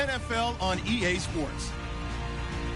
NFL on EA Sports.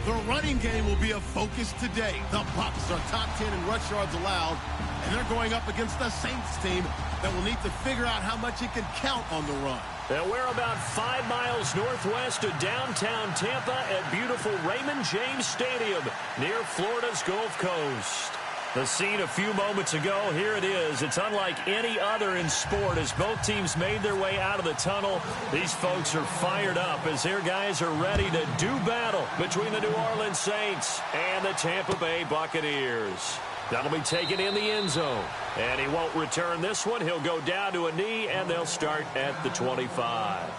The running game will be a focus today. The Bucs are top 10 in rush yards allowed, and they're going up against the Saints team that will need to figure out how much it can count on the run. And we're about 5 miles northwest of downtown Tampa at beautiful Raymond James Stadium near Florida's Gulf Coast. The scene a few moments ago, here it is. It's unlike any other in sport as both teams made their way out of the tunnel. These folks are fired up as their guys are ready to do battle between the New Orleans Saints and the Tampa Bay Buccaneers. That'll be taken in the end zone. And he won't return this one. He'll go down to a knee, and they'll start at the 25.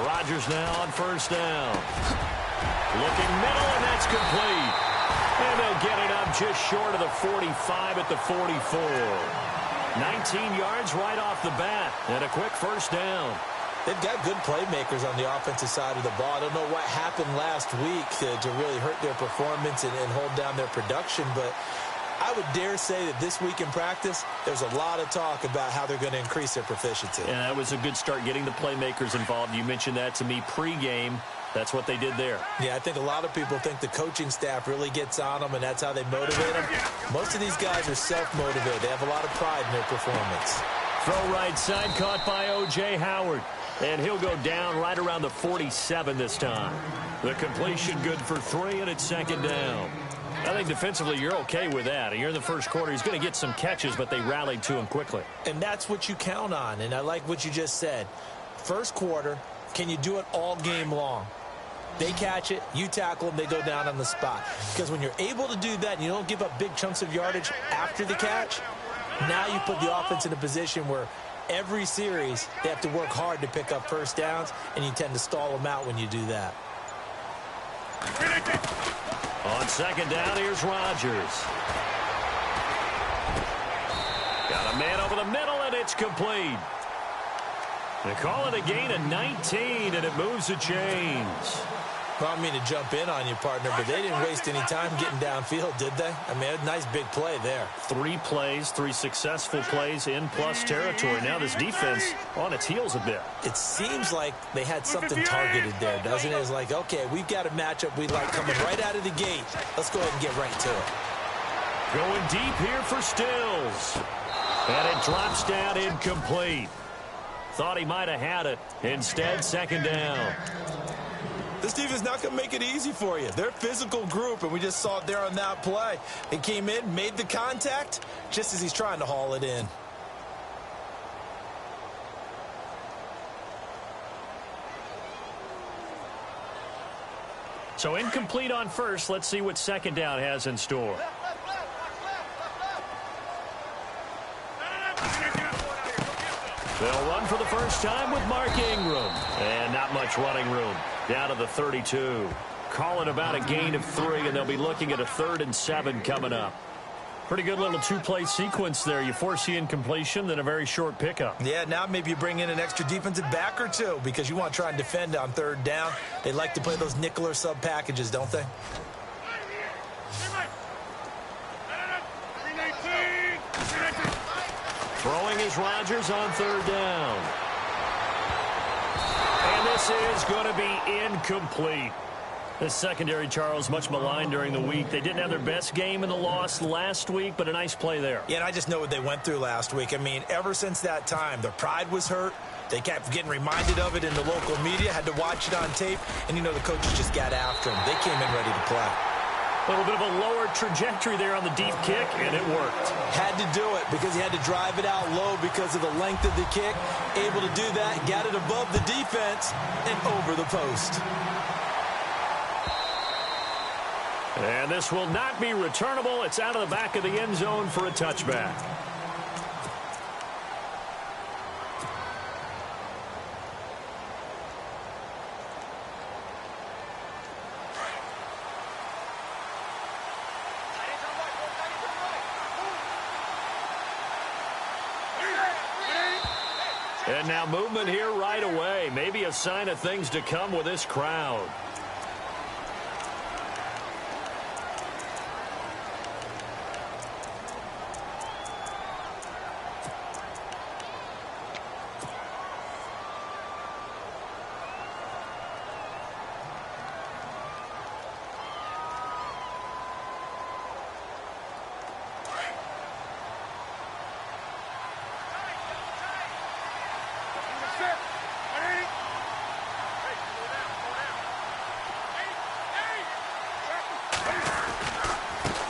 Rodgers now on first down. Looking middle, and that's complete. And they'll get it up just short of the 45 at the 44. 19 yards right off the bat, and a quick first down. They've got good playmakers on the offensive side of the ball. I don't know what happened last week to really hurt their performance and hold down their production, but I would dare say that this week in practice, there's a lot of talk about how they're going to increase their proficiency. And that was a good start getting the playmakers involved. You mentioned that to me pregame. That's what they did there. Yeah, I think a lot of people think the coaching staff really gets on them, and that's how they motivate them. Most of these guys are self-motivated. They have a lot of pride in their performance. Throw right side, caught by O.J. Howard. And he'll go down right around the 47 this time. The completion good for 3, and it's second down. I think defensively you're okay with that. You're in the first quarter. He's going to get some catches, but they rallied to him quickly. And that's what you count on, and I like what you just said. First quarter, can you do it all game long? They catch it, you tackle them, they go down on the spot. Because when you're able to do that and you don't give up big chunks of yardage after the catch, now you put the offense in a position where every series they have to work hard to pick up first downs, and you tend to stall them out when you do that. On second down, here's Rodgers. Got a man over the middle, and it's complete. They call it a gain of 19, and it moves the chains. Well, I mean to jump in on you, partner, but they didn't waste any time getting downfield, did they? I mean, a nice big play there. 3 plays, 3 successful plays in plus territory. Now this defense on its heels a bit. It seems like they had something targeted there, doesn't it? It's like, okay, we've got a matchup we like coming right out of the gate. Let's go ahead and get right to it. Going deep here for Stills. And it drops down incomplete. Thought he might have had it. Instead, second down. This defense is not going to make it easy for you. They're a physical group, and we just saw it there on that play. They came in, made the contact, just as he's trying to haul it in. So incomplete on first. Let's see what second down has in store. They'll run for the first time with Mark Ingram. And not much running room. Down to the 32. Call it about a gain of 3, and they'll be looking at a 3rd and 7 coming up. Pretty good little 2-play sequence there. You force the incompletion, then a very short pickup. Yeah, now maybe you bring in an extra defensive back or two because you want to try and defend on 3rd down. They like to play those nickel or sub packages, don't they? Throwing is Rodgers on 3rd down. And this is going to be incomplete. This secondary, Charles, much maligned during the week. They didn't have their best game in the loss last week, but a nice play there. Yeah, and I just know what they went through last week. I mean, ever since that time, their pride was hurt. They kept getting reminded of it in the local media, had to watch it on tape, and, you know, the coaches just got after them. They came in ready to play. A little bit of a lower trajectory there on the deep kick, and it worked. Had to do it because he had to drive it out low because of the length of the kick. Able to do that, got it above the defense and over the post. And this will not be returnable. It's out of the back of the end zone for a touchback. And now movement here right away. Maybe a sign of things to come with this crowd.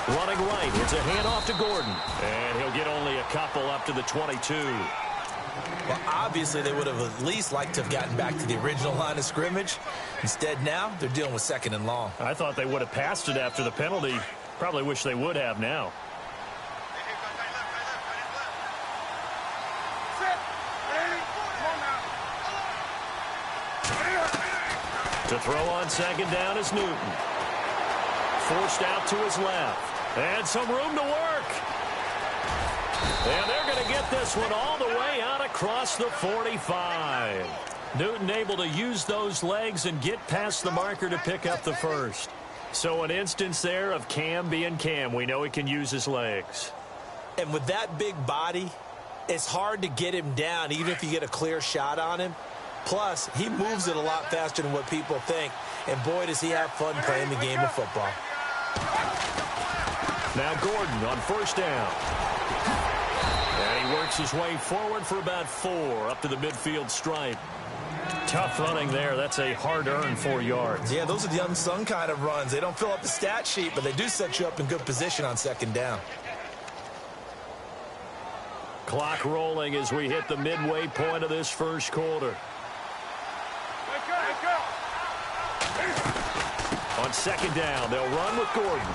Running right, it's a handoff to Gordon. And he'll get only a couple up to the 22. Well, obviously, they would have at least liked to have gotten back to the original line of scrimmage. Instead, now, they're dealing with 2nd and long. I thought they would have passed it after the penalty. Probably wish they would have now. To throw on 2nd down is Newton. Forced out to his left. And some room to work. And they're going to get this one all the way out across the 45. Newton able to use those legs and get past the marker to pick up the first. So an instance there of Cam being Cam. We know he can use his legs. And with that big body, it's hard to get him down, even if you get a clear shot on him. Plus, he moves it a lot faster than what people think. And boy, does he have fun playing the game of football. Now Gordon on 1st down. And he works his way forward for about 4 up to the midfield stripe. Tough running there. That's a hard-earned 4 yards. Yeah, those are the unsung kind of runs. They don't fill up the stat sheet, but they do set you up in good position on 2nd down. Clock rolling as we hit the midway point of this first quarter. On 2nd down, they'll run with Gordon.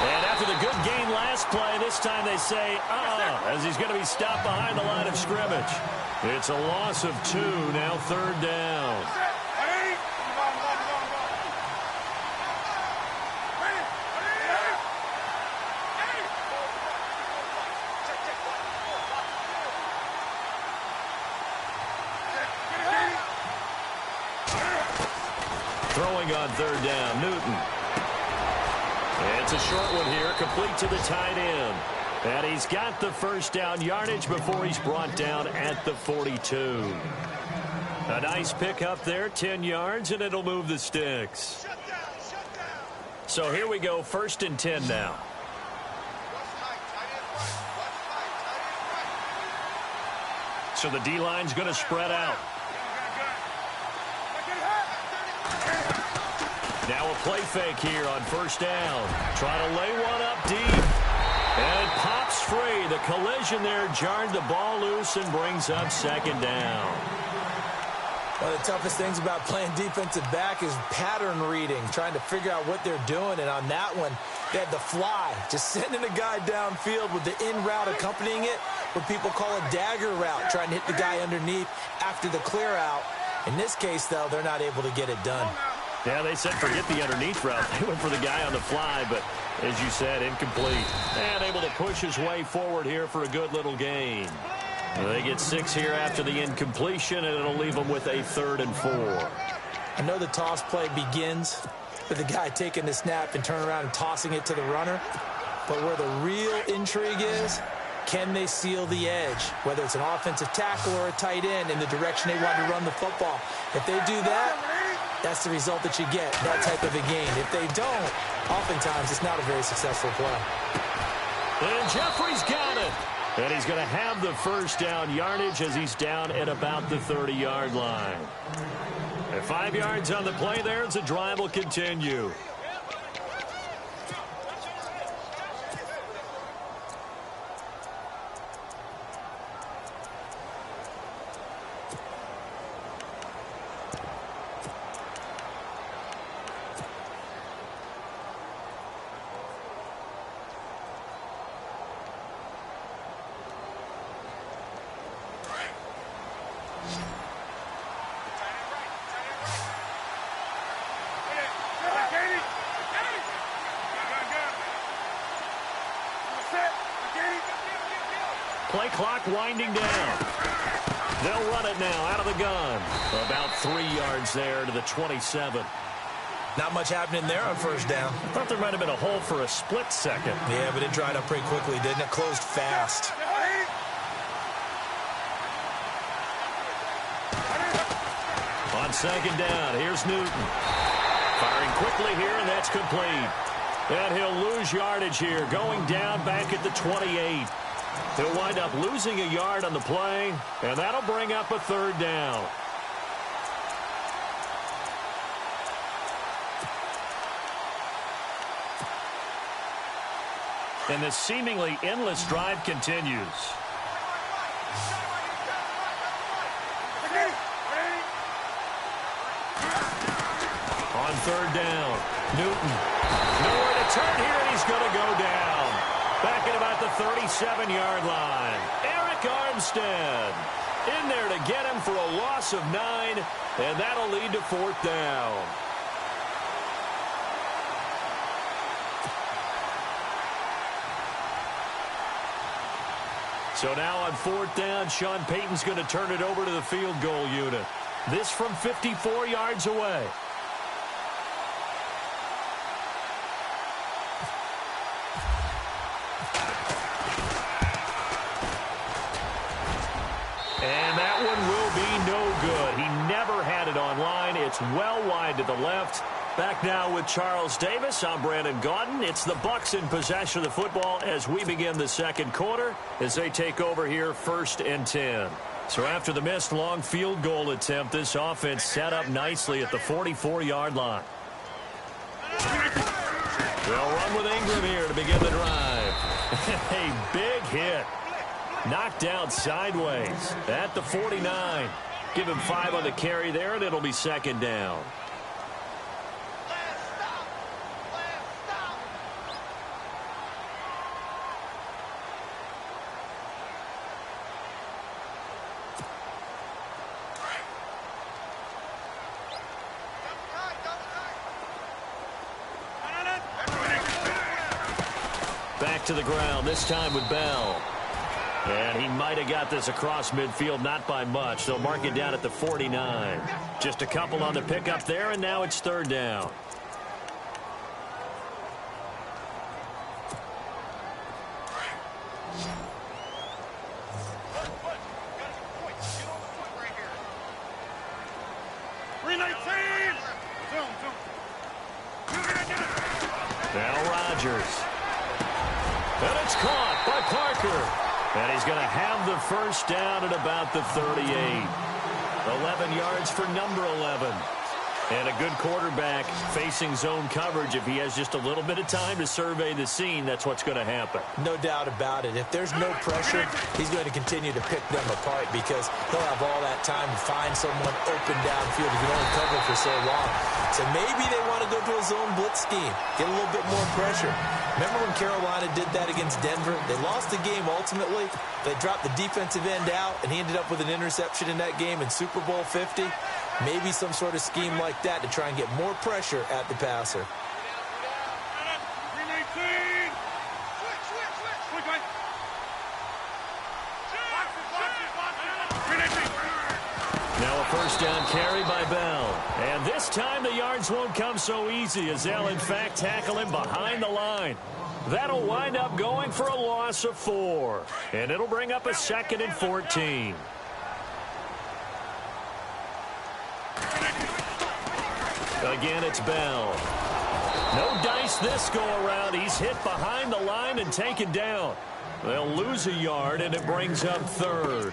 And after the good gain last play, this time they say, as he's going to be stopped behind the line of scrimmage. It's a loss of 2, now 3rd down. Throwing on 3rd down, Newton. It's a short one here, complete to the tight end. And he's got the 1st down yardage before he's brought down at the 42. A nice pick up there, 10 yards, and it'll move the sticks. So here we go, 1st and 10 now. So the D-line's going to spread out. Now a play fake here on 1st down. Trying to lay one up deep. And it pops free. The collision there jarred the ball loose and brings up 2nd down. One of the toughest things about playing defensive back is pattern reading, trying to figure out what they're doing. And on that one, they had the fly, just sending a guy downfield with the in route accompanying it, what people call a dagger route, trying to hit the guy underneath after the clear out. In this case, though, they're not able to get it done. Yeah, they said forget the underneath route. They went for the guy on the fly, but as you said, incomplete. And able to push his way forward here for a good little gain. They get 6 here after the incompletion, and it'll leave them with a 3rd and 4. I know the toss play begins with the guy taking the snap and turning around and tossing it to the runner. But where the real intrigue is, can they seal the edge, whether it's an offensive tackle or a tight end, in the direction they want to run the football? If they do that, that's the result that you get, that type of a gain. If they don't, oftentimes it's not a very successful play. And Jeffrey's got it. And he's going to have the 1st down yardage as he's down at about the 30-yard line. And 5 yards on the play there as the drive will continue. Play clock winding down. They'll run it now out of the gun. About 3 yards there to the 27. Not much happening there on first down. I thought there might have been a hole for a split second. Yeah, but it dried up pretty quickly, didn't it? Closed fast. On second down, here's Newton. Firing quickly here, and that's complete. And he'll lose yardage here, going down back at the 28. He'll wind up losing a yard on the play, and that'll bring up a third down. And this seemingly endless drive continues. On third down, Newton. Nowhere to turn here, and he's going to go down. Back at about the 37-yard line. Eric Armstead in there to get him for a loss of 9, and that'll lead to fourth down. So now on fourth down, Sean Payton's going to turn it over to the field goal unit. This from 54 yards away. And that one will be no good. He never had it on line. It's well wide to the left. Back now with Charles Davis. I'm Brandon Gaudin. It's the Bucs in possession of the football as we begin the second quarter as they take over here 1st and 10. So after the missed long field goal attempt, this offense set up nicely at the 44-yard line. They'll run with Ingram here to begin the drive. A big hit. Knocked down sideways at the 49. Give him 5 on the carry there, and it'll be second down. Back to the ground, this time with Bell. And he might have got this across midfield, not by much. They'll mark it down at the 49. Just a couple on the pickup there, and now it's third down. Now Rodgers. And it's caught by Parker. And he's going to have the first down at about the 38. 11 yards for number 11. And a good quarterback facing zone coverage. If he has just a little bit of time to survey the scene, that's what's going to happen. No doubt about it. If there's no pressure, he's going to continue to pick them apart because he'll have all that time to find someone open downfield if you only cover for so long. So maybe they want to go to a zone blitz scheme, get a little bit more pressure. Remember when Carolina did that against Denver? They lost the game ultimately. They dropped the defensive end out, and he ended up with an interception in that game in Super Bowl 50. Maybe some sort of scheme like that to try and get more pressure at the passer. Now a first down carry by Bell. And this time the yards won't come so easy as they'll in fact tackle him behind the line. That'll wind up going for a loss of 4. And it'll bring up a 2nd and 14. Again, it's Bell. No dice this go around. He's hit behind the line and taken down. They'll lose a yard, and it brings up 3rd.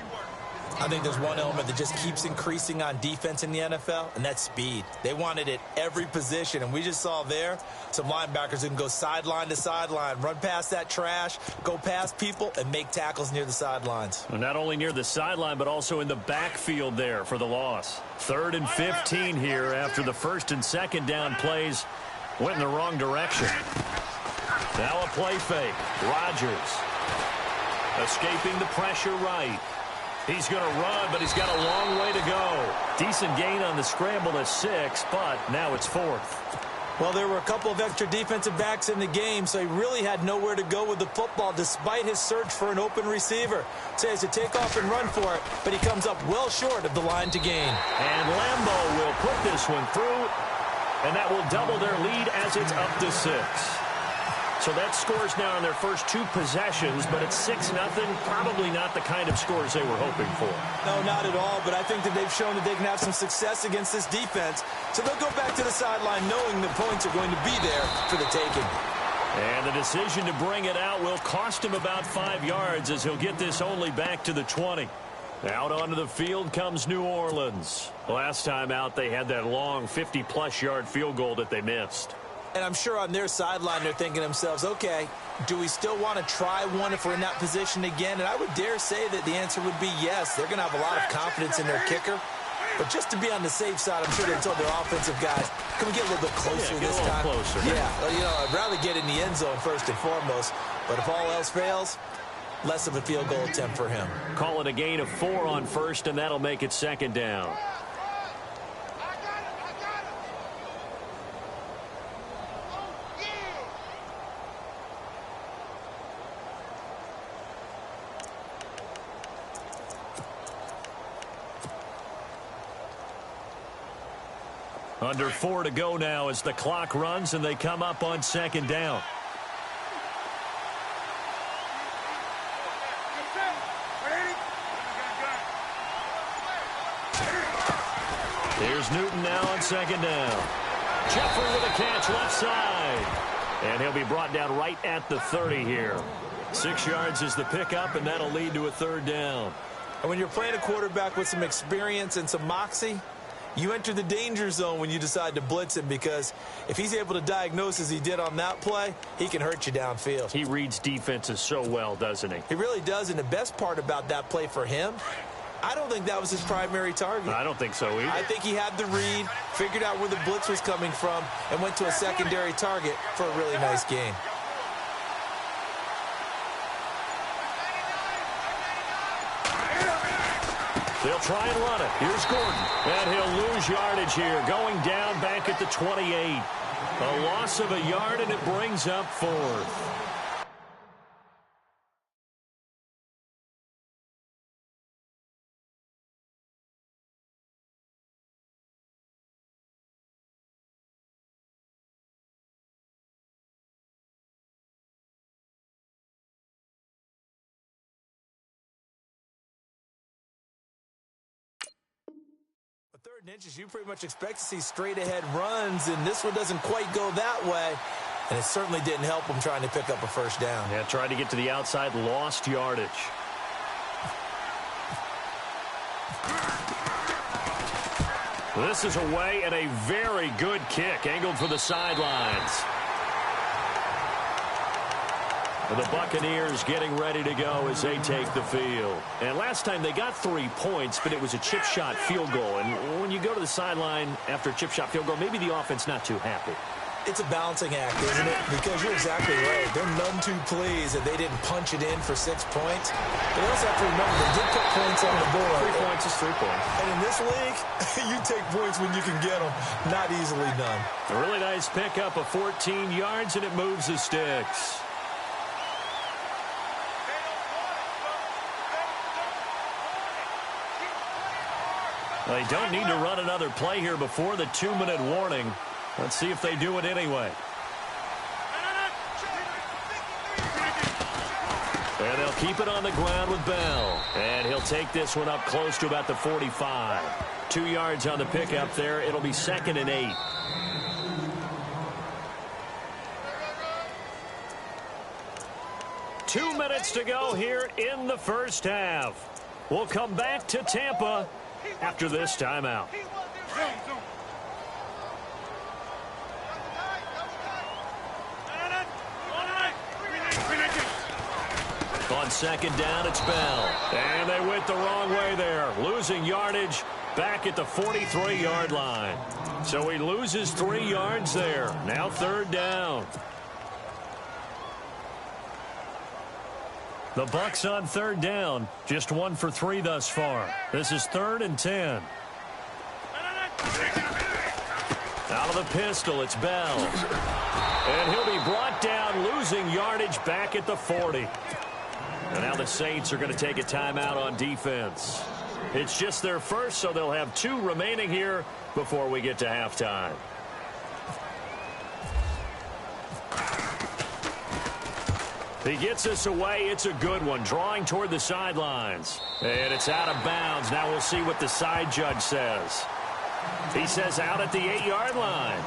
I think there's one element that just keeps increasing on defense in the NFL, and that's speed. They want it at every position, and we just saw there some linebackers who can go sideline to sideline, run past that trash, go past people, and make tackles near the sidelines. Well, not only near the sideline, but also in the backfield there for the loss. 3rd and 15 here after the 1st and 2nd down plays went in the wrong direction. Now a play fake. Rodgers escaping the pressure right. He's going to run, but he's got a long way to go. Decent gain on the scramble to 6, but now it's 4th. Well, there were a couple of extra defensive backs in the game, so he really had nowhere to go with the football despite his search for an open receiver. So he has to take off and run for it, but he comes up well short of the line to gain. And Lambeau will put this one through, and that will double their lead as it's up to 6. So that scores now on their first 2 possessions, but it's 6-0. Probably not the kind of scores they were hoping for. No, not at all, but I think that they've shown that they can have some success against this defense. So they'll go back to the sideline knowing the points are going to be there for the taking. And the decision to bring it out will cost him about 5 yards as he'll get this only back to the 20. Out onto the field comes New Orleans. Last time out, they had that long 50-plus yard field goal that they missed. And I'm sure on their sideline they're thinking to themselves, okay, do we still want to try one if we're in that position again? And I would dare say that the answer would be yes. They're going to have a lot of confidence in their kicker. But just to be on the safe side, I'm sure they told their offensive guys, can we get a little bit closer this time? Closer. Yeah, well, you know, I'd rather get in the end zone first and foremost. But if all else fails, less of a field goal attempt for him. Call it a gain of 4 on first, and that'll make it 2nd down. Under 4 to go now as the clock runs and they come up on 2nd down. Here's Newton now on 2nd down. Jeffrey with a catch left side. And he'll be brought down right at the 30 here. 6 yards is the pickup, and that'll lead to a 3rd down. And when you're playing a quarterback with some experience and some moxie, you enter the danger zone when you decide to blitz him, because if he's able to diagnose as he did on that play, he can hurt you downfield. He reads defenses so well, doesn't he? He really does, and the best part about that play for him, I don't think that was his primary target. I don't think so either. I think he had the read, figured out where the blitz was coming from, and went to a secondary target for a really nice gain. They'll try and run it. Here's Gordon. And he'll lose yardage here, going down back at the 28. A loss of a yard, and it brings up 4th. Third and inches, you pretty much expect to see straight-ahead runs, and this one doesn't quite go that way. And it certainly didn't help him trying to pick up a 1st down. Yeah, tried to get to the outside, lost yardage. This is away, and a very good kick, angled for the sidelines. The Buccaneers getting ready to go as they take the field. And last time they got 3 points, but it was a chip shot field goal. And when you go to the sideline after a chip shot field goal, maybe the offense not too happy. It's a balancing act, isn't it? Because you're exactly right. They're none too pleased that they didn't punch it in for 6 points. But they also have to remember they did put points on the board. 3 points is 3 points. And in this league, you take points when you can get them. Not easily done. A really nice pickup of 14 yards, and it moves the sticks. They don't need to run another play here before the 2-minute warning. Let's see if they do it anyway. And they'll keep it on the ground with Bell. And he'll take this one up close to about the 45. 2 yards on the pickup there. It'll be 2nd and 8. Two minutes to go here in the first half. We'll come back to Tampa after this timeout. On 2nd down, it's Bell. And they went the wrong way there, losing yardage back at the 43-yard line. So he loses 3 yards there. Now 3rd down. The Bucs on 3rd down, just 1 for 3 thus far. This is 3rd and 10. Out of the pistol, it's Bell. And he'll be brought down, losing yardage back at the 40. And now the Saints are going to take a timeout on defense. It's just their first, so they'll have 2 remaining here before we get to halftime. He gets us away. It's a good one, drawing toward the sidelines. And it's out of bounds. Now we'll see what the side judge says. He says out at the 8-yard line.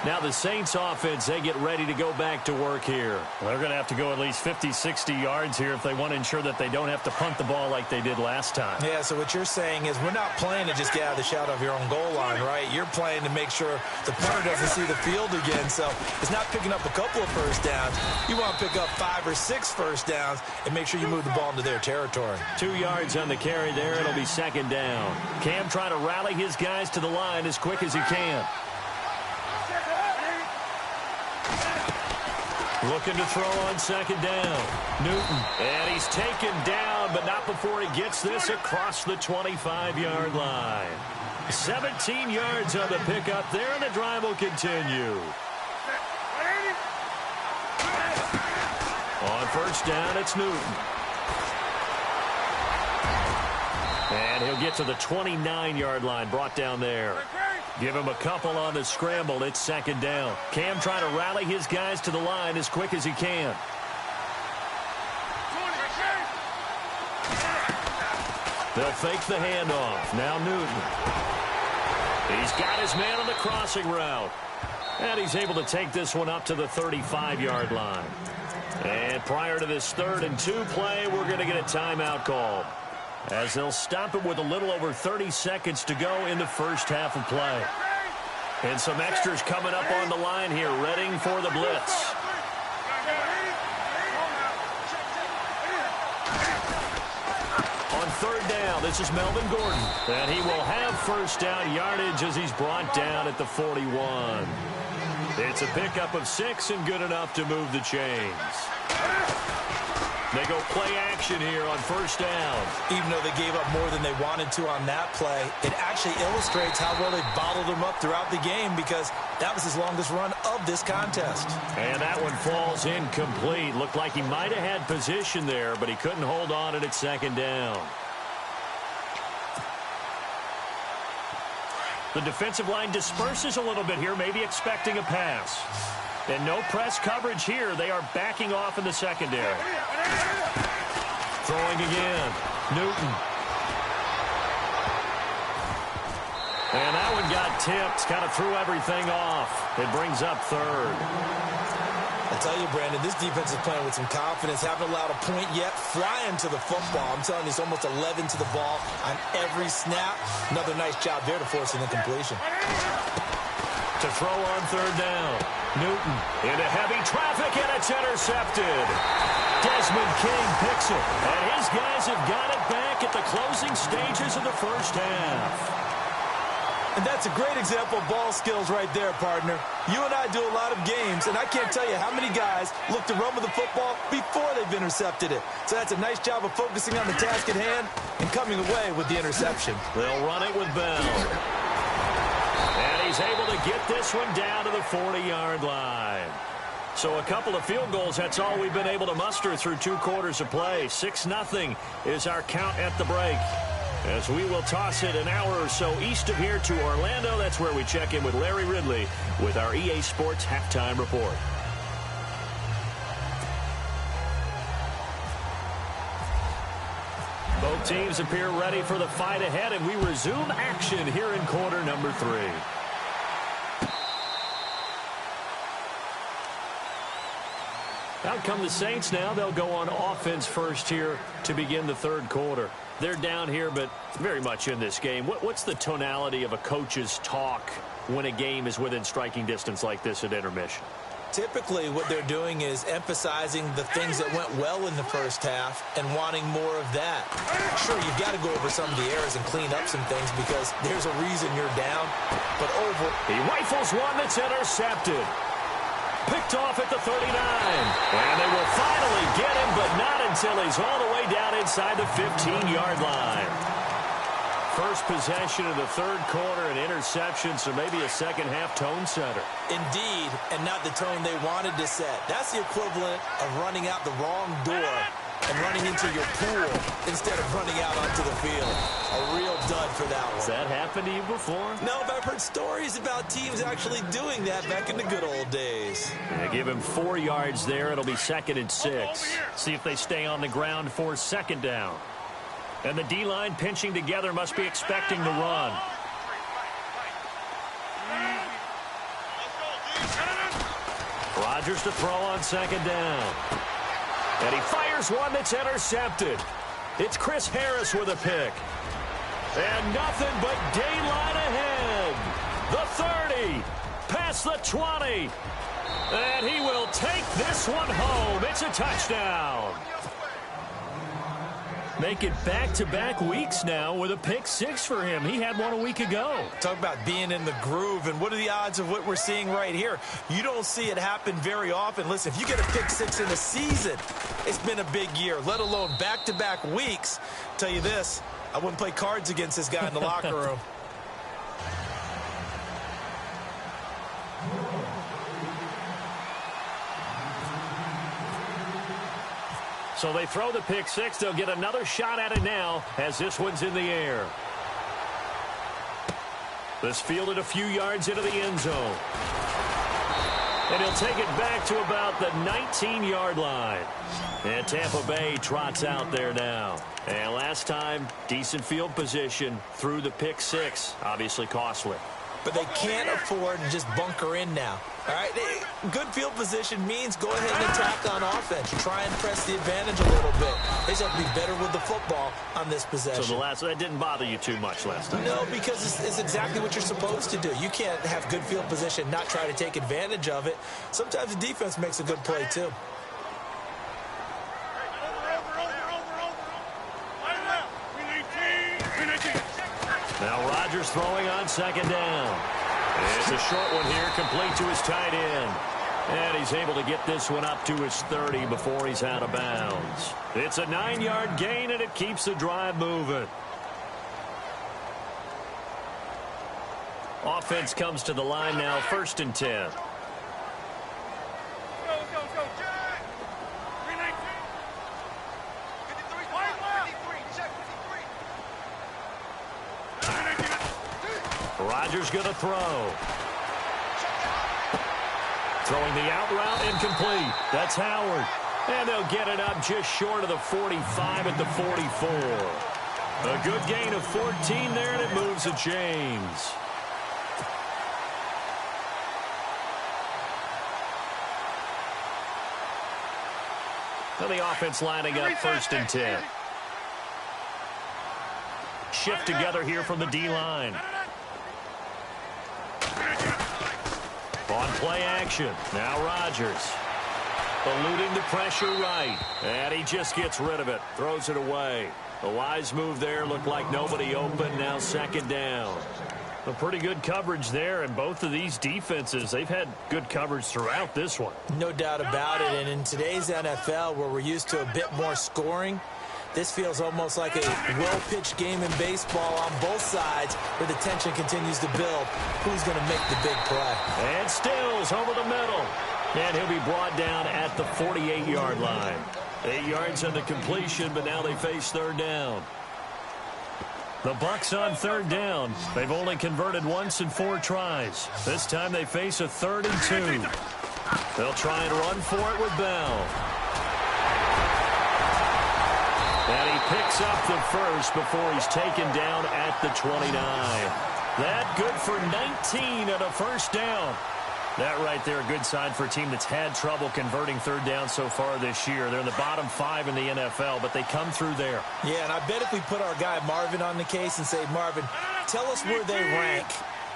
Now the Saints offense, they get ready to go back to work here. Well, they're going to have to go at least 50, 60 yards here if they want to ensure that they don't have to punt the ball like they did last time. Yeah, so what you're saying is we're not playing to just get out of the shadow of your own goal line, right? You're playing to make sure the punter doesn't see the field again. So it's not picking up a couple of first downs. You want to pick up 5 or 6 first downs and make sure you move the ball into their territory. 2 yards on the carry there. It'll be second down. Cam trying to rally his guys to the line as quick as he can. Looking to throw on second down. Newton. And he's taken down, but not before he gets this across the 25-yard line. 17 yards on the pickup there, and the drive will continue. On first down, it's Newton. And he'll get to the 29-yard line, brought down there. Give him a couple on the scramble. It's second down. Cam trying to rally his guys to the line as quick as he can. They'll fake the handoff. Now Newton. He's got his man on the crossing route. And he's able to take this one up to the 35-yard line. And prior to this 3rd and 2 play, we're going to get a timeout called, as they'll stop it with a little over 30 seconds to go in the first half of play. And some extras coming up on the line here, readying for the blitz. On 3rd down, this is Melvin Gordon. And he will have first down yardage as he's brought down at the 41. It's a pickup of 6 and good enough to move the chains. They go play action here on first down. Even though they gave up more than they wanted to on that play, it actually illustrates how well they bottled them up throughout the game, because that was his longest run of this contest. And that one falls incomplete. Looked like he might have had position there, but he couldn't hold on it at second down. The defensive line disperses a little bit here, maybe expecting a pass. And no press coverage here. They are backing off in the secondary. Throwing again. Newton. And that one got tipped. Kind of threw everything off. It brings up 3rd. I tell you, Brandon, this defense is playing with some confidence. Haven't allowed a point yet. Flying to the football. I'm telling you, it's almost 11 to the ball on every snap. Another nice job there to force an incompletion. To throw on 3rd down. Newton into heavy traffic, and it's intercepted. Desmond King picks it, and his guys have got it back at the closing stages of the first half. And that's a great example of ball skills right there, partner. You and I do a lot of games, and I can't tell you how many guys look to run with the football before they've intercepted it. So that's a nice job of focusing on the task at hand and coming away with the interception. They'll run it with Bell. And he's able to get this one down to the 40-yard line. So a couple of field goals, that's all we've been able to muster through 2 quarters of play. 6-0 is our count at the break, as we will toss it an hour or so east of here to Orlando. That's where we check in with Larry Ridley with our EA Sports Halftime Report. Both teams appear ready for the fight ahead, and we resume action here in quarter number 3. Out come the Saints now. They'll go on offense first here to begin the 3rd quarter. They're down here, but very much in this game. What's the tonality of a coach's talk when a game is within striking distance like this at intermission? Typically, what they're doing is emphasizing the things that went well in the first half and wanting more of that. Sure, you've got to go over some of the errors and clean up some things, because there's a reason you're down. But he rifles one that's intercepted. Picked off at the 39. And they will finally get him, but not until he's all the way down inside the 15-yard line. first possession of the third quarter, an interception, so maybe a second-half tone setter. Indeed, and not the tone they wanted to set. That's the equivalent of running out the wrong door and running into your pool instead of running out onto the field. A real dud for that one. Has that happened to you before? No, but I've heard stories about teams actually doing that back in the good old days. They give him 4 yards there. It'll be 2nd and 6. See if they stay on the ground for 2nd down. And the D-line pinching together must be expecting the run. Rodgers to throw on 2nd down. And he fires one that's intercepted. It's Chris Harris with a pick. And nothing but daylight ahead. The 30, past the 20. And he will take this one home. It's a touchdown. Make it back-to-back weeks now with a pick 6 for him. He had one a week ago. Talk about being in the groove, and what are the odds of what we're seeing right here? You don't see it happen very often. Listen, if you get a pick 6 in a season, it's been a big year, let alone back-to-back weeks. Tell you this, I wouldn't play cards against this guy in the locker room. So they throw the pick 6. They'll get another shot at it now as this one's in the air. This fielded a few yards into the end zone. And he'll take it back to about the 19-yard line. And Tampa Bay trots out there now. And last time, decent field position through the pick 6. Obviously costly. But they can't afford to just bunker in now. All right, good field position means go ahead and attack on offense. Try and press the advantage a little bit. They just have to be better with the football on this possession. So that didn't bother you too much last time? No, because it's exactly what you're supposed to do. You can't have good field position, not try to take advantage of it. Sometimes the defense makes a good play, too. Now Rodgers throwing on 2nd down. It's a short one here, complete to his tight end. And he's able to get this one up to his 30 before he's out of bounds. It's a 9-yard gain, and it keeps the drive moving. Offense comes to the line now, 1st and 10. Rodgers going to throw. Throwing the out route, incomplete. That's Howard. And they'll get it up just short of the 45 at the 44. A good gain of 14 there, and it moves the chains. Now the offense lining up 1st and 10. Shift together here from the D-line. On play action. Now Rodgers. Eluding the pressure right. And he just gets rid of it. Throws it away. A wise move there. Looked like nobody open. Now 2nd down. A pretty good coverage there. And both of these defenses, they've had good coverage throughout this one. No doubt about it. And in today's NFL, where we're used to a bit more scoring, this feels almost like a well-pitched game in baseball on both sides where the tension continues to build. Who's going to make the big play? And Stills over the middle. And he'll be brought down at the 48-yard line. 8 yards on the completion, but now they face 3rd down. The Bucs on 3rd down. They've only converted once in 4 tries. This time they face a 3rd and 2. They'll try and run for it with Bell. And he picks up the first before he's taken down at the 29. That good for 19 and a 1st down. That right there, a good sign for a team that's had trouble converting 3rd down so far this year. They're in the bottom 5 in the NFL, but they come through there. Yeah, and I bet if we put our guy Marvin on the case and say, Marvin, tell us where they rank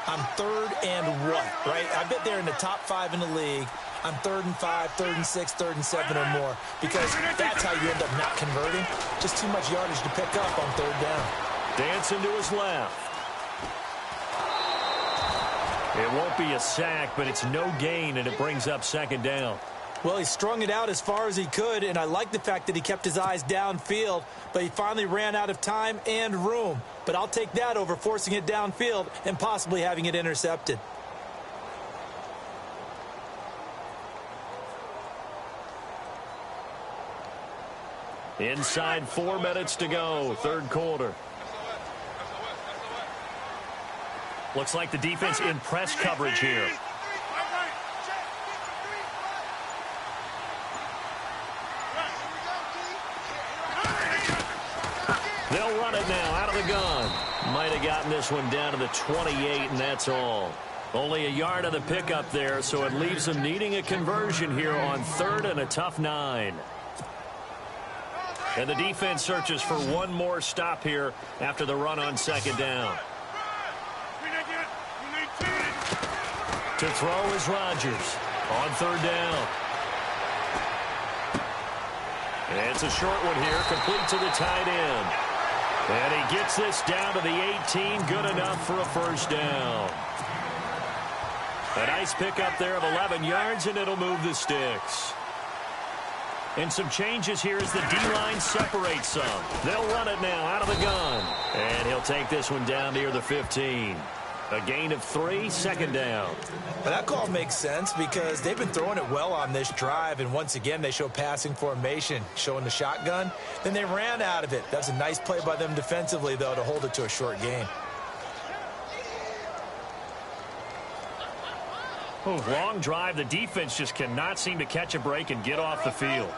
on 3rd and what, right? I bet they're in the top 5 in the league on 3rd and 5, 3rd and 6, 3rd and 7 or more, because that's how you end up not converting. Just too much yardage to pick up on 3rd down. Dancing to his left. It won't be a sack, but it's no gain, and it brings up 2nd down. Well, he strung it out as far as he could, and I like the fact that he kept his eyes downfield, but he finally ran out of time and room. But I'll take that over forcing it downfield and possibly having it intercepted. Inside 4 minutes to go, third quarter. Looks like the defense in press coverage here. They'll run it now out of the gun. Might have gotten this one down to the 28, and that's all. Only a yard of the pickup there, so it leaves them needing a conversion here on third and a tough 9. And the defense searches for one more stop here after the run on second down. To throw is Rodgers on third down. And it's a short one here, complete to the tight end. And he gets this down to the 18, good enough for a first down. A nice pickup there of 11 yards, and it'll move the sticks. And some changes here as the D-line separates some. They'll run it now out of the gun. And he'll take this one down near the 15. A gain of 3, second down. Well, that call makes sense because they've been throwing it well on this drive, and once again they show passing formation, showing the shotgun. Then they ran out of it. That's a nice play by them defensively, though, to hold it to a short gain. Oh, long drive. The defense just cannot seem to catch a break and get off the field.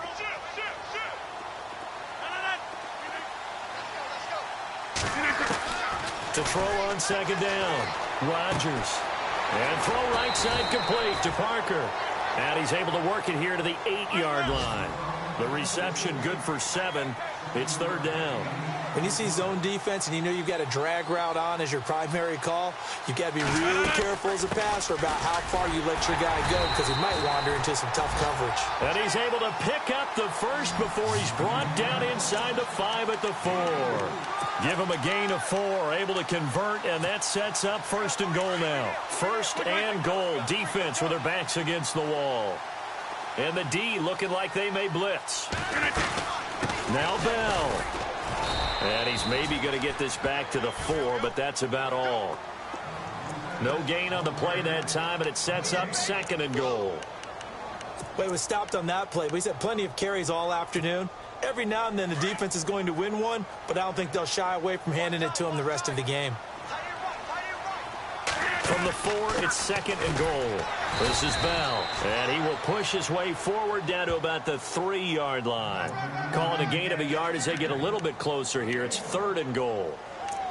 To throw on second down, Rodgers. And throw right side complete to Parker. And he's able to work it here to the 8-yard line. The reception good for 7. It's third down. When you see zone defense and you know you've got a drag route on as your primary call, you've got to be really careful as a passer about how far you let your guy go because he might wander into some tough coverage. And he's able to pick up the first before he's brought down inside the 5 at the 4. Give him a gain of 4, able to convert, and that sets up first and goal now. First and goal, defense with their backs against the wall. And the D looking like they may blitz. Now Bell. And he's maybe going to get this back to the 4, but that's about all. No gain on the play that time, and it sets up second and goal. Well, he was stopped on that play, but he's had plenty of carries all afternoon. Every now and then the defense is going to win one, but I don't think they'll shy away from handing it to him the rest of the game. From the 4, it's second and goal. This is Bell, and he will push his way forward down to about the 3-yard line. Calling a gain of a yard as they get a little bit closer here. It's third and goal.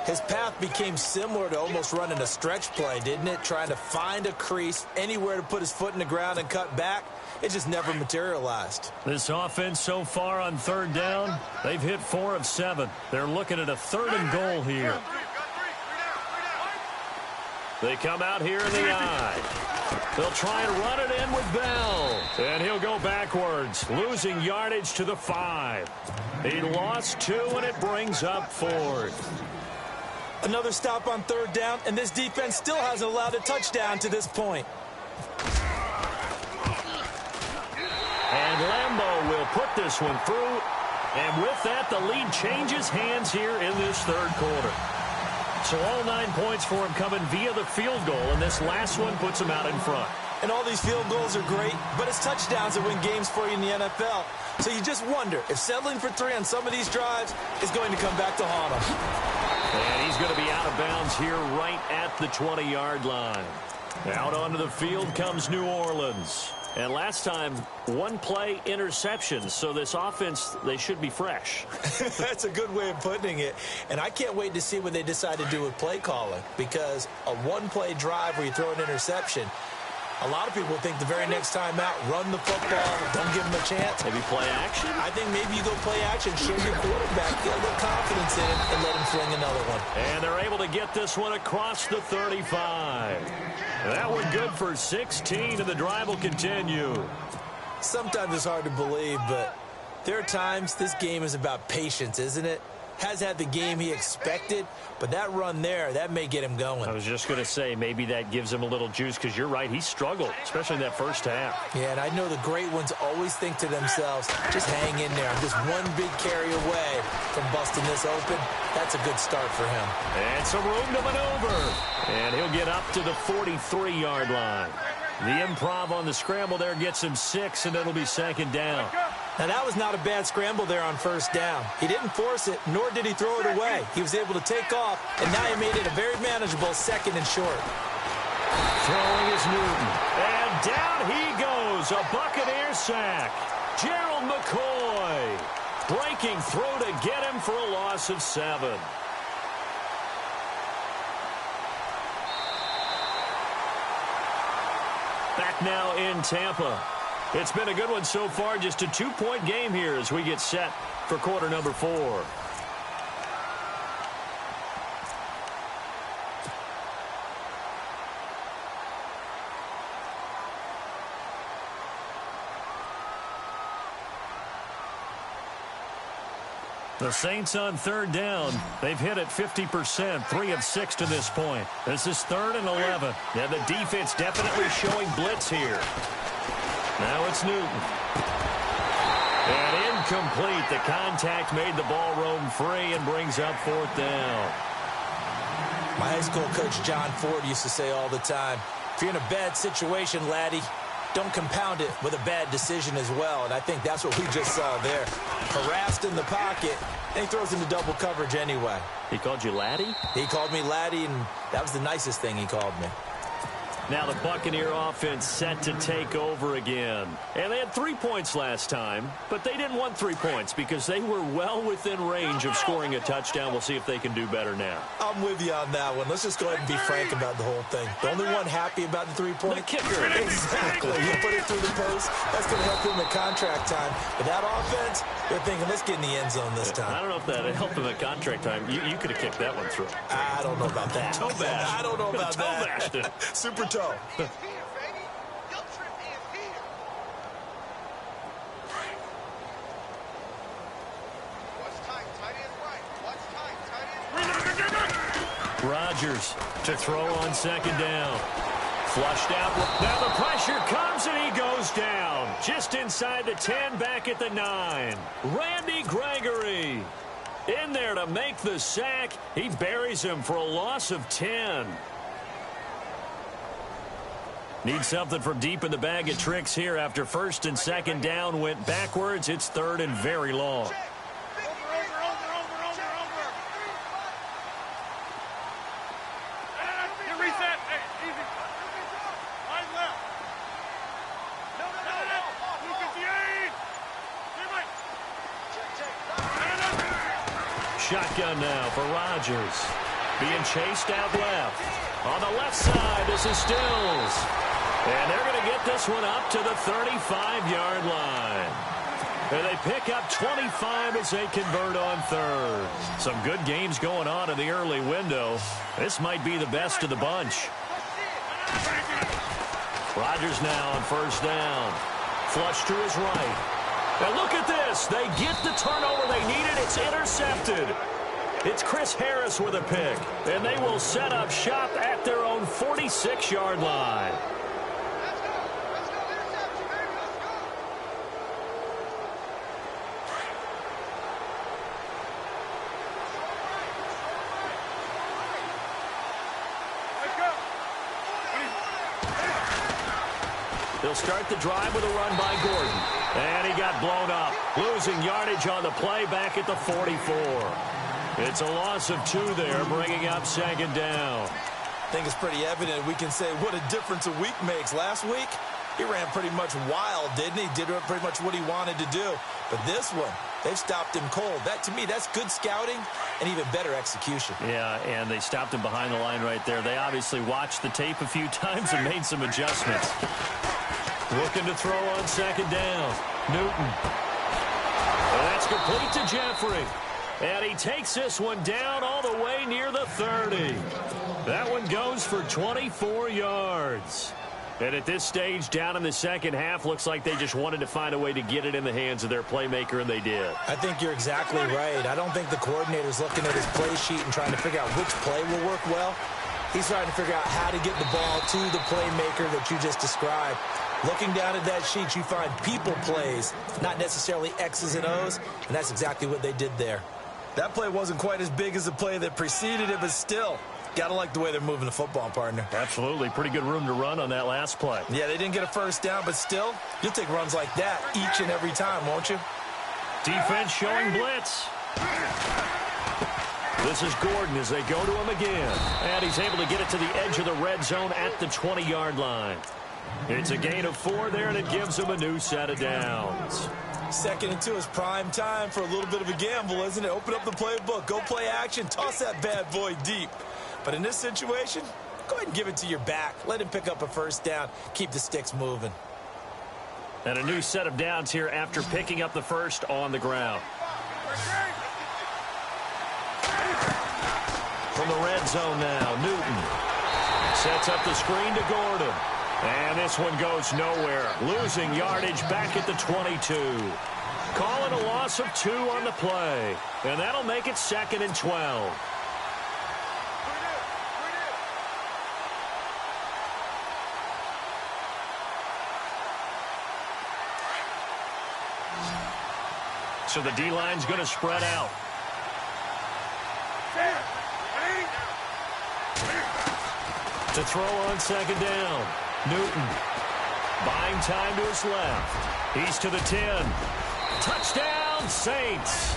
His path became similar to almost running a stretch play, didn't it? Trying to find a crease, anywhere to put his foot in the ground and cut back. It just never materialized. This offense so far on third down, they've hit 4 of 7. They're looking at a third and goal here. They come out here in the eye. They'll try and run it in with Bell. And he'll go backwards, losing yardage to the 5. He lost 2, and it brings up 4th. Another stop on third down, and this defense still hasn't allowed a touchdown to this point. And Lambeau will put this one through. And with that, the lead changes hands here in this third quarter. So all 9 points for him coming via the field goal, and this last one puts him out in front. And all these field goals are great, but it's touchdowns that win games for you in the NFL. So you just wonder if settling for 3 on some of these drives is going to come back to haunt him. And he's going to be out of bounds here right at the 20-yard line. Out onto the field comes New Orleans. And last time, 1 play interception, so this offense, they should be fresh. That's a good way of putting it. And I can't wait to see what they decide to do with play calling, because a 1-play drive where you throw an interception, a lot of people think the very next time out, run the football, don't give them a chance. Maybe play action? I think maybe you go play action, show your quarterback, get a little confidence in him, and let him fling another one. And they're able to get this one across the 35. That one good for 16, and the drive will continue. Sometimes it's hard to believe, but there are times this game is about patience, isn't it? has had the game he expected, but that run there, that may get him going. I was just going to say, maybe that gives him a little juice, because you're right, he struggled, especially in that first half. Yeah, and I know the great ones always think to themselves, just hang in there. I'm just one big carry away from busting this open. That's a good start for him. And some room to maneuver. And he'll get up to the 43-yard line. The improv on the scramble there gets him 6, and it'll be second down. Now, that was not a bad scramble there on first down. He didn't force it, nor did he throw it away. He was able to take off, and now he made it a very manageable second and short. Throwing is Newton. And down he goes. A Buccaneer sack. Gerald McCoy breaking through to get him for a loss of 7. Back now in Tampa. It's been a good one so far. Just a 2-point game here as we get set for quarter number 4. The Saints on third down. They've hit it 50%, 3 of 6 to this point. This is 3rd and 11. Yeah, the defense definitely showing blitz here. Now it's Newton. And incomplete. The contact made the ball roam free and brings up 4th down. My high school coach, John Ford, used to say all the time, if you're in a bad situation, laddie, don't compound it with a bad decision as well. And I think that's what we just saw there. Harassed in the pocket, and he throws into double coverage anyway. He called you laddie? He called me laddie, and that was the nicest thing he called me. Now the Buccaneer offense set to take over again. And they had 3 points last time, but they didn't want 3 points because they were well within range of scoring a touchdown. We'll see if they can do better now. I'm with you on that one. Let's just go ahead and be frank about the whole thing. The only one happy about the 3-point? The kicker. Exactly. You put it through the post. That's going to help him at contract time. But that offense, they're thinking, let's get in the end zone this time. I don't know if that helped him at contract time. You could have kicked that one through. I don't know about that. Toe bash. I don't know about Toe that. bashed it. Super toe. Rodgers to throw on second down. Flushed out. Now the pressure comes and he goes down. Just inside the 10, back at the 9. Randy Gregory in there to make the sack. He buries him for a loss of 10. Need something from deep in the bag of tricks here after first and second down went backwards. It's 3rd and very long. Shotgun now for Rodgers. Being chased out left. On the left side, this is Stills. And they're going to get this one up to the 35-yard line. And they pick up 25 as they convert on 3rd. Some good games going on in the early window. This might be the best of the bunch. Rodgers now on first down. Flush to his right. And look at this. They get the turnover they needed. It's intercepted. It's Chris Harris with a pick. And they will set up shop at their own 46-yard line. They'll start the drive with a run by Gordon. And he got blown up. Losing yardage on the play back at the 44. It's a loss of 2 there, bringing up second down. I think it's pretty evident. We can say what a difference a week makes. Last week, he ran pretty much wild, didn't he? Did pretty much what he wanted to do. But this one, they've stopped him cold. That, to me, that's good scouting and even better execution. Yeah, and they stopped him behind the line right there. They obviously watched the tape a few times and made some adjustments. Looking to throw on second down. Newton. And that's complete to Jeffrey. And he takes this one down all the way near the 30. That one goes for 24 yards. And at this stage, down in the second half, looks like they just wanted to find a way to get it in the hands of their playmaker, and they did. I think you're exactly right. I don't think the coordinator's looking at his play sheet and trying to figure out which play will work well. He's trying to figure out how to get the ball to the playmaker that you just described. Looking down at that sheet, you find people plays, not necessarily X's and O's, and that's exactly what they did there. That play wasn't quite as big as the play that preceded it, but still, gotta like the way they're moving the football, partner. Absolutely. Pretty good room to run on that last play. Yeah, they didn't get a first down, but still, you'll take runs like that each and every time, won't you? Defense showing blitz. This is Gordon as they go to him again. And he's able to get it to the edge of the red zone at the 20-yard line. It's a gain of 4 there, and it gives him a new set of downs. 2nd and 2 is prime time for a little bit of a gamble, isn't it? Open up the playbook, go play action, toss that bad boy deep. But in this situation, go ahead and give it to your back. Let him pick up a first down. Keep the sticks moving. And a new set of downs here after picking up the first on the ground. From the red zone now, Newton sets up the screen to Gordon. And this one goes nowhere. Losing yardage back at the 22. Call it a loss of 2 on the play. And that'll make it 2nd and 12. So the D-line's going to spread out. To throw on 2nd down. Newton buying time to his left. He's to the 10. Touchdown, Saints.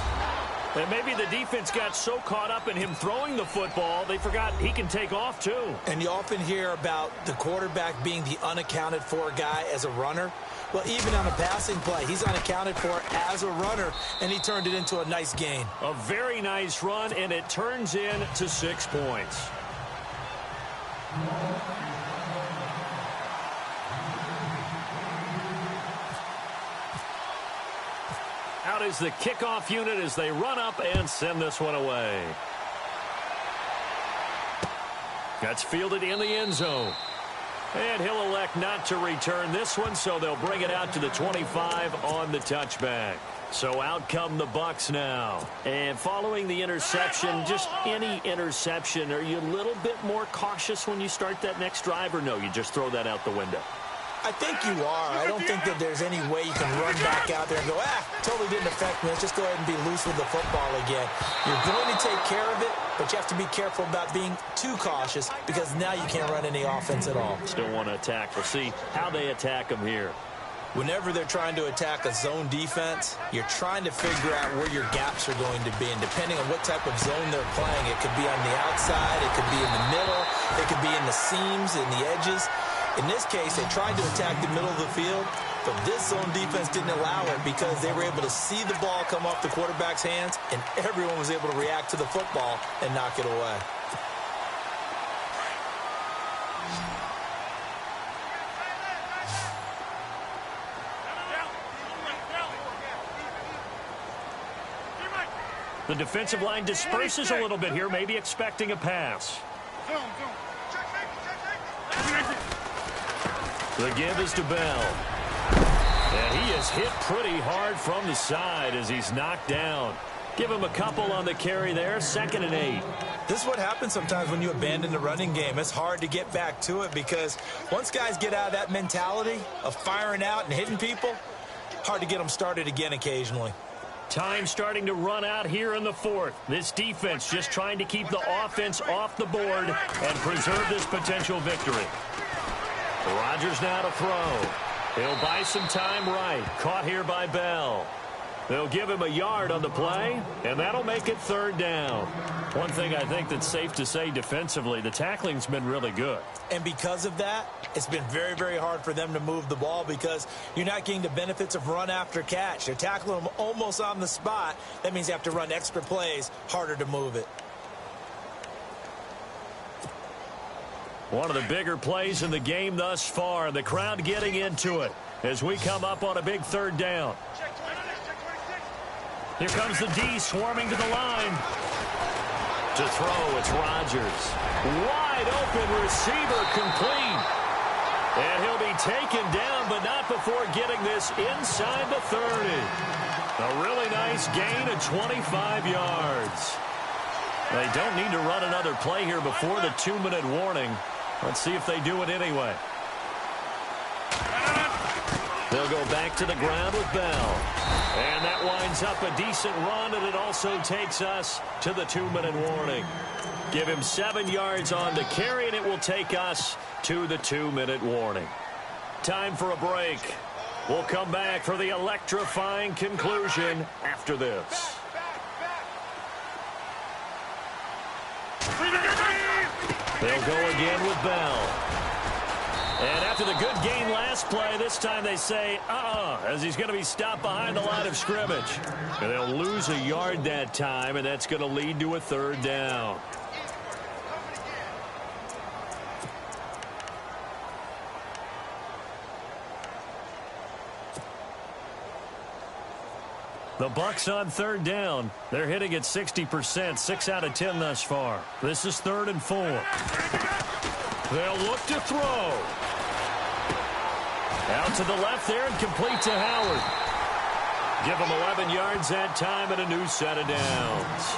And maybe the defense got so caught up in him throwing the football, they forgot he can take off too. And you often hear about the quarterback being the unaccounted for guy as a runner. Well, even on a passing play, he's unaccounted for as a runner, and he turned it into a nice gain. A very nice run, and it turns into 6 points. Out is the kickoff unit as they run up and send this one away. That's fielded in the end zone. And he'll elect not to return this one, so they'll bring it out to the 25 on the touchback. So out come the Bucs now. And following the interception, just any interception, are you a little bit more cautious when you start that next drive, or no, you just throw that out the window? I think you are. I don't think that there's any way you can run back out there and go, totally didn't affect me. Let's just go ahead and be loose with the football again. You're going to take care of it, but you have to be careful about being too cautious because now you can't run any offense at all. Still want to attack. We'll see how they attack them here. Whenever they're trying to attack a zone defense, you're trying to figure out where your gaps are going to be. And depending on what type of zone they're playing, it could be on the outside, it could be in the middle, it could be in the seams, in the edges. In this case, they tried to attack the middle of the field, but this zone defense didn't allow it because they were able to see the ball come off the quarterback's hands, and everyone was able to react to the football and knock it away. The defensive line disperses a little bit here, maybe expecting a pass. The give is to Bell. And he is hit pretty hard from the side as he's knocked down. Give him a couple on the carry there, 2nd and 8. This is what happens sometimes when you abandon the running game. It's hard to get back to it because once guys get out of that mentality of firing out and hitting people, hard to get them started again occasionally. Time starting to run out here in the 4th. This defense just trying to keep the offense off the board and preserve this potential victory. Rodgers now to throw. He'll buy some time right. Caught here by Bell. They'll give him a yard on the play, and that'll make it 3rd down. One thing I think that's safe to say defensively, the tackling's been really good. And because of that, it's been very, very hard for them to move the ball because you're not getting the benefits of run after catch. They're tackling them almost on the spot. That means you have to run extra plays, harder to move it. One of the bigger plays in the game thus far. The crowd getting into it as we come up on a big 3rd down. Here comes the D swarming to the line. To throw, it's Rodgers. Wide open receiver complete. And he'll be taken down, but not before getting this inside the 30. A really nice gain of 25 yards. They don't need to run another play here before the 2-minute warning. Let's see if they do it anyway. They'll go back to the ground with Bell. And that winds up a decent run, and it also takes us to the 2-minute warning. Give him 7 yards on the carry, and it will take us to the 2-minute warning. Time for a break. We'll come back for the electrifying conclusion after this. They'll go again with Bell. And after the good gain last play, this time they say, as he's going to be stopped behind the line of scrimmage. And they'll lose a yard that time, and that's going to lead to a 3rd down. The Bucs on 3rd down. They're hitting at 60%, 6 out of 10 thus far. This is 3rd and 4. They'll look to throw. Out to the left there and complete to Howard. Give them 11 yards that time and a new set of downs.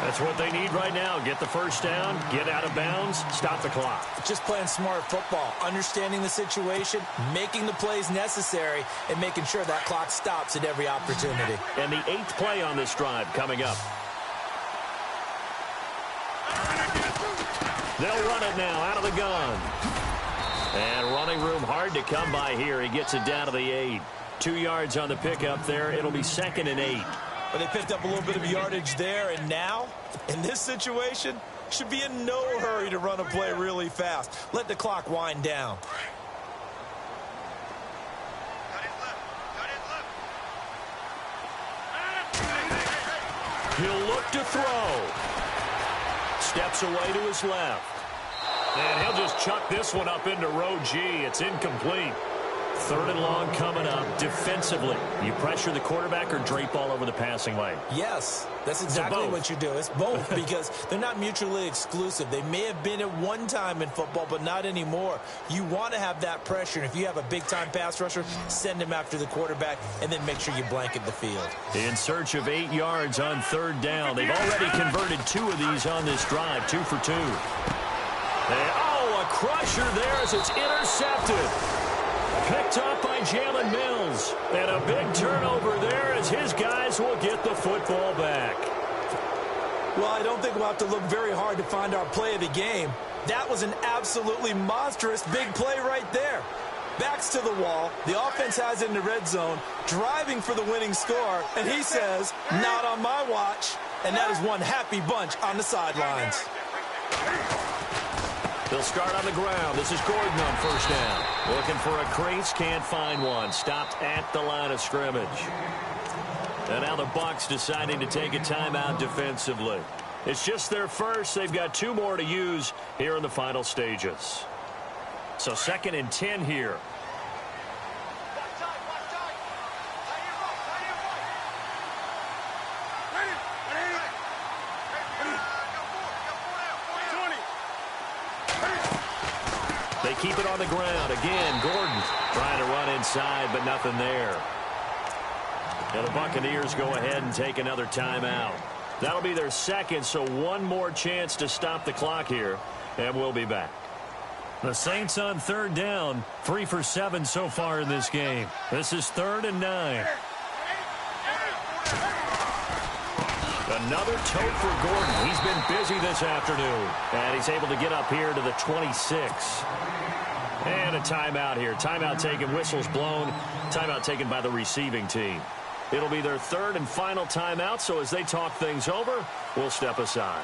That's what they need right now. Get the 1st down, get out of bounds, stop the clock. Just playing smart football, understanding the situation, making the plays necessary, and making sure that clock stops at every opportunity. And the 8th play on this drive coming up. They'll run it now out of the gun. And running room hard to come by here. He gets it down to the 8. 2 yards on the pickup there. It'll be 2nd and 8. But they picked up a little bit of yardage there, and now, in this situation, should be in no hurry to run a play really fast. Let the clock wind down. He'll look to throw. Steps away to his left. And he'll just chuck this one up into row G. It's incomplete. 3rd and long coming up. Defensively, you pressure the quarterback or drape all over the passing lane? Yes, that's exactly what you do. It's both because they're not mutually exclusive. They may have been at one time in football, but not anymore. You want to have that pressure. And if you have a big-time pass rusher, send him after the quarterback and then make sure you blanket the field. In search of 8 yards on 3rd down. They've already converted 2 of these on this drive, 2 for 2. A crusher there as it's intercepted. Picked up by Jalen Mills. And a big turnover there as his guys will get the football back. Well, I don't think we'll have to look very hard to find our play of the game. That was an absolutely monstrous big play right there. Backs to the wall. The offense has it in the red zone, driving for the winning score. And he says, not on my watch. And that is one happy bunch on the sidelines. They'll start on the ground. This is Gordon on 1st down. Looking for a crease, can't find one. Stopped at the line of scrimmage. And now the Bucs deciding to take a timeout defensively. It's just their first. They've got 2 more to use here in the final stages. So 2nd and 10 here. They keep it on the ground. Again, Gordon trying to run inside, but nothing there. And the Buccaneers go ahead and take another timeout. That'll be their 2nd, so 1 more chance to stop the clock here, and we'll be back. The Saints on 3rd down, 3 for 7 so far in this game. This is 3rd and 9. Another tote for Gordon. He's been busy this afternoon. And he's able to get up here to the 26. And a timeout here. Timeout taken, whistles blown. Timeout taken by the receiving team. It'll be their 3rd and final timeout, so as they talk things over, we'll step aside.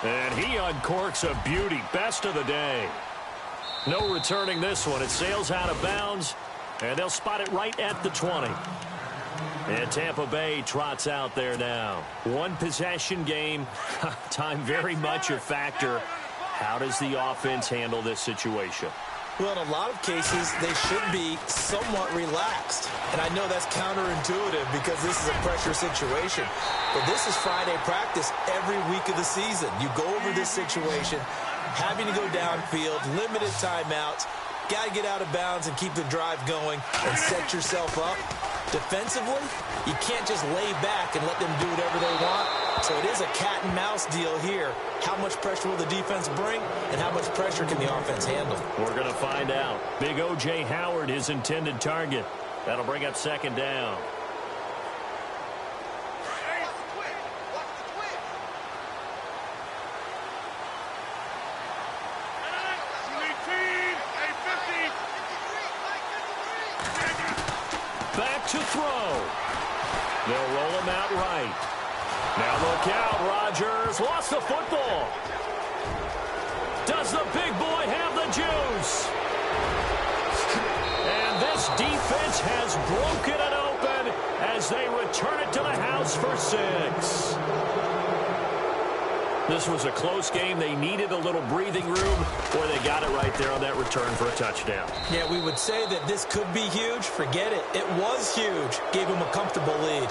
And he uncorks a beauty. Best of the day. No returning this one. It sails out of bounds. And they'll spot it right at the 20. And Tampa Bay trots out there now. 1 possession game. Time very much a factor. How does the offense handle this situation? Well, in a lot of cases, they should be somewhat relaxed. And I know that's counterintuitive because this is a pressure situation. But this is Friday practice every week of the season. You go over this situation, having to go downfield, limited timeouts, got to get out of bounds and keep the drive going and set yourself up. Defensively, you can't just lay back and let them do whatever they want. So it is a cat and mouse deal here. How much pressure will the defense bring, and how much pressure can the offense handle? We're going to find out. Big O.J. Howard, his intended target. That'll bring up second down. Back to throw. They'll roll him out right. Now look out, Rodgers. Lost the football. Does the big boy have the juice? And this defense has broken it open as they return it to the house for 6. This was a close game. They needed a little breathing room. Boy, they got it right there on that return for a touchdown. Yeah, we would say that this could be huge. Forget it. It was huge. Gave them a comfortable lead.